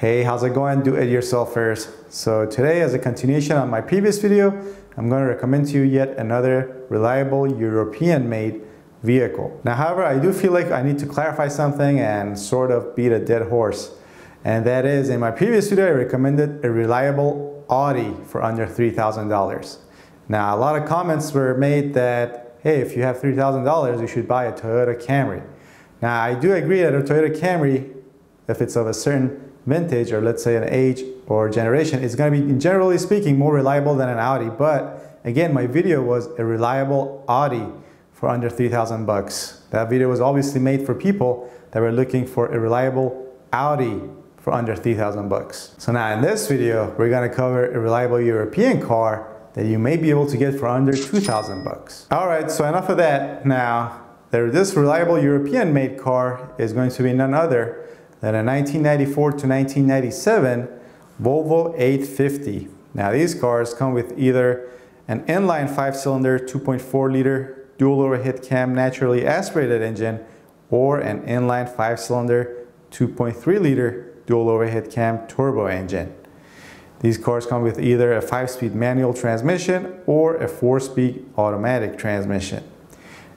Hey, how's it going, do-it-yourselfers? So today, as a continuation on my previous video, I'm going to recommend to you yet another reliable European-made vehicle. Now, however, I do feel like I need to clarify something and sort of beat a dead horse. And that is, in my previous video, I recommended a reliable Audi for under $3,000. Now, a lot of comments were made that, hey, if you have $3,000, you should buy a Toyota Camry. Now, I do agree that a Toyota Camry, if it's of a certain vintage, or let's say an age or generation, is going to be, generally speaking, more reliable than an Audi. But again, my video was a reliable Audi for under 3,000 bucks. That video was obviously made for people that were looking for a reliable Audi for under 3,000 bucks. So now in this video, we're going to cover a reliable European car that you may be able to get for under 2,000 bucks. All right, so enough of that. Now, this reliable European made car is going to be none other than a 1994 to 1997 Volvo 850. Now these cars come with either an inline 5-cylinder 2.4 liter dual overhead cam naturally aspirated engine or an inline 5-cylinder 2.3 liter dual overhead cam turbo engine. These cars come with either a 5-speed manual transmission or a 4-speed automatic transmission.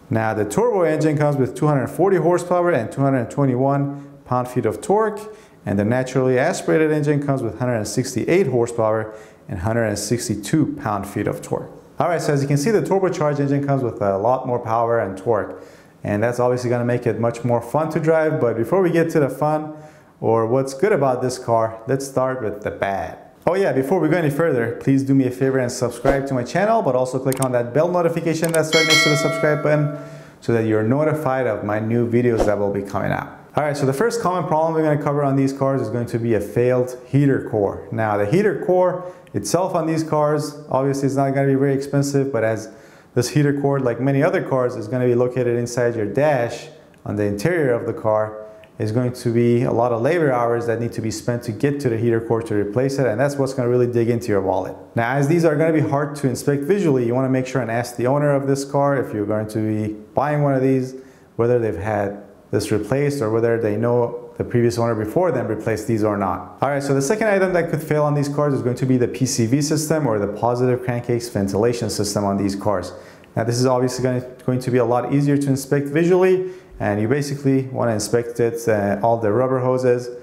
Now the turbo engine comes with 240 horsepower and 221 pound-feet of torque, and the naturally aspirated engine comes with 168 horsepower and 162 pound-feet of torque. Alright, so as you can see, the turbocharged engine comes with a lot more power and torque, and that's obviously going to make it much more fun to drive. But before we get to the fun or what's good about this car, let's start with the bad. Oh yeah, before we go any further, please do me a favor and subscribe to my channel, but also click on that bell notification that's right next to the subscribe button so that you're notified of my new videos that will be coming out. Alright, so the first common problem we're going to cover on these cars is going to be a failed heater core. Now the heater core itself on these cars, obviously it's not going to be very expensive, but as this heater core, like many other cars, is going to be located inside your dash on the interior of the car, is going to be a lot of labor hours that need to be spent to get to the heater core to replace it, and that's what's going to really dig into your wallet. Now, as these are going to be hard to inspect visually, you want to make sure and ask the owner of this car, if you're going to be buying one of these, whether they've had this replaced or whether they know the previous owner before them replaced these or not. Alright, so the second item that could fail on these cars is going to be the PCV system, or the positive crankcase ventilation system on these cars. Now this is obviously going to be a lot easier to inspect visually, and you basically want to inspect it, all the rubber hoses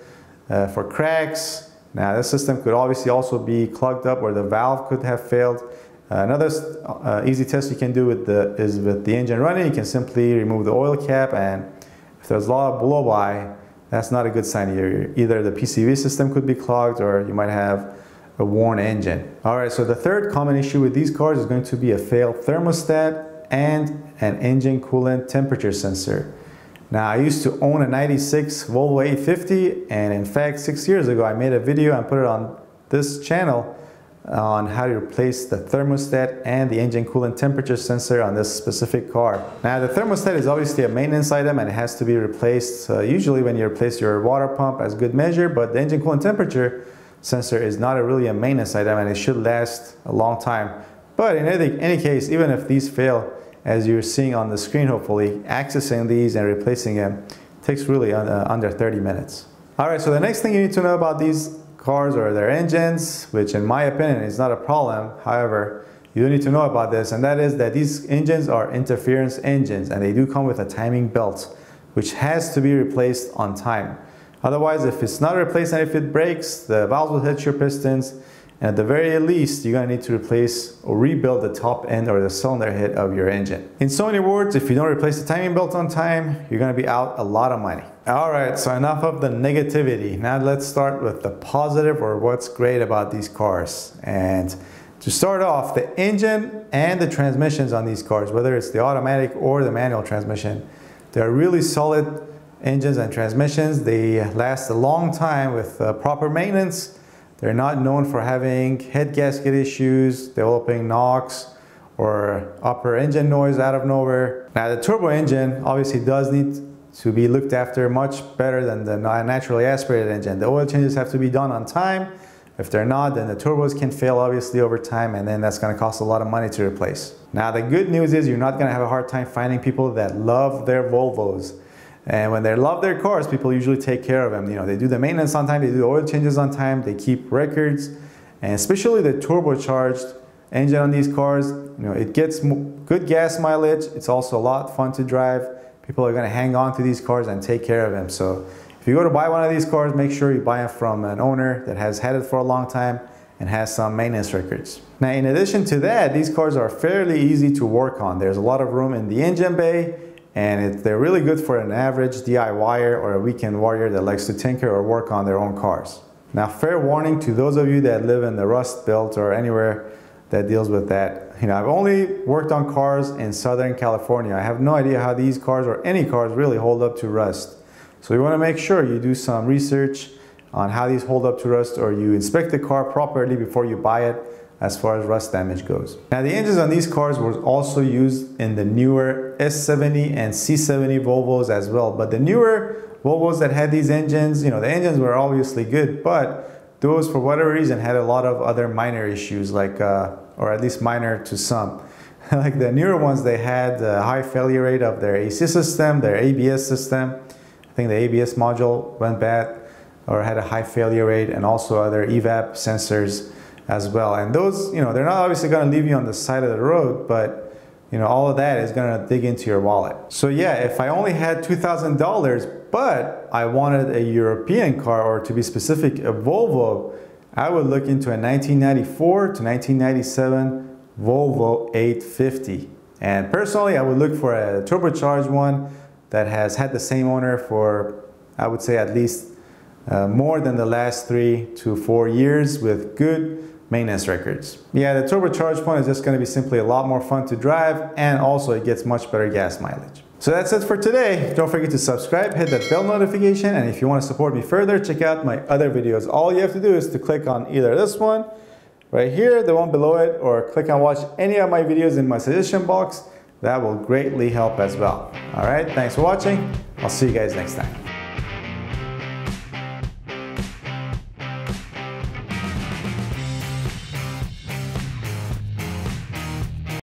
for cracks. Now this system could obviously also be clogged up, or the valve could have failed. Another easy test you can do is with the engine running. You can simply remove the oil cap, and if there's a lot of blow-by, that's not a good sign. Either the PCV system could be clogged, or you might have a worn engine. Alright, so the third common issue with these cars is going to be a failed thermostat and an engine coolant temperature sensor. Now, I used to own a 96 Volvo 850, and in fact 6 years ago I made a video and put it on this channel on how to replace the thermostat and the engine coolant temperature sensor on this specific car. Now the thermostat is obviously a maintenance item and it has to be replaced usually when you replace your water pump as good measure, but the engine coolant temperature sensor is not really a maintenance item and it should last a long time. But in any case, even if these fail, as you're seeing on the screen hopefully, accessing these and replacing them takes really under 30 minutes. Alright, so the next thing you need to know about these cars or their engines, which in my opinion is not a problem, however, you do need to know about this, and that is that these engines are interference engines, and they do come with a timing belt which has to be replaced on time. Otherwise, if it's not replaced and if it breaks, the valves will hit your pistons, and at the very least you're going to need to replace or rebuild the top end or the cylinder head of your engine. In so many words, if you don't replace the timing belt on time, you're going to be out a lot of money. Alright, so enough of the negativity. Now let's start with the positive, or what's great about these cars. And to start off, the engine and the transmissions on these cars, whether it's the automatic or the manual transmission, they're really solid engines and transmissions. They last a long time with proper maintenance. They're not known for having head gasket issues, developing knocks, or upper engine noise out of nowhere. Now the turbo engine obviously does need to be looked after much better than the naturally aspirated engine. The oil changes have to be done on time. If they're not, then the turbos can fail obviously over time, and then that's going to cost a lot of money to replace. Now the good news is you're not going to have a hard time finding people that love their Volvos. And when they love their cars, people usually take care of them. You know, they do the maintenance on time, they do the oil changes on time, they keep records, and especially the turbocharged engine on these cars, you know, it gets good gas mileage. It's also a lot fun to drive. People are going to hang on to these cars and take care of them. So if you go to buy one of these cars, make sure you buy it from an owner that has had it for a long time and has some maintenance records. Now, in addition to that, these cars are fairly easy to work on. There's a lot of room in the engine bay, and they're really good for an average DIYer or a weekend warrior that likes to tinker or work on their own cars. Now, fair warning to those of you that live in the Rust Belt or anywhere that deals with that. You know, I've only worked on cars in Southern California. I have no idea how these cars or any cars really hold up to rust. So you want to make sure you do some research on how these hold up to rust, or you inspect the car properly before you buy it as far as rust damage goes. Now, the engines on these cars were also used in the newer S70 and C70 Volvos as well. But the newer Volvos that had these engines, you know, the engines were obviously good, but those, for whatever reason, had a lot of other minor issues, like, or at least minor to some. Like the newer ones, they had a high failure rate of their AC system, their ABS system. I think the ABS module went bad or had a high failure rate, and also other evap sensors as well. And those, you know, they're not obviously going to leave you on the side of the road, but, you know, all of that is going to dig into your wallet. So yeah, if I only had $2,000, but I wanted a European car, or to be specific, a Volvo, I would look into a 1994 to 1997 Volvo 850. And personally, I would look for a turbocharged one that has had the same owner for, I would say, at least more than the last 3 to 4 years, with good maintenance records. Yeah, the turbocharged one is just going to be simply a lot more fun to drive, and also it gets much better gas mileage. So that's it for today. Don't forget to subscribe, hit that bell notification, and if you want to support me further, check out my other videos. All you have to do is to click on either this one right here, the one below it, or click on watch any of my videos in my suggestion box. That will greatly help as well. All right, thanks for watching. I'll see you guys next time.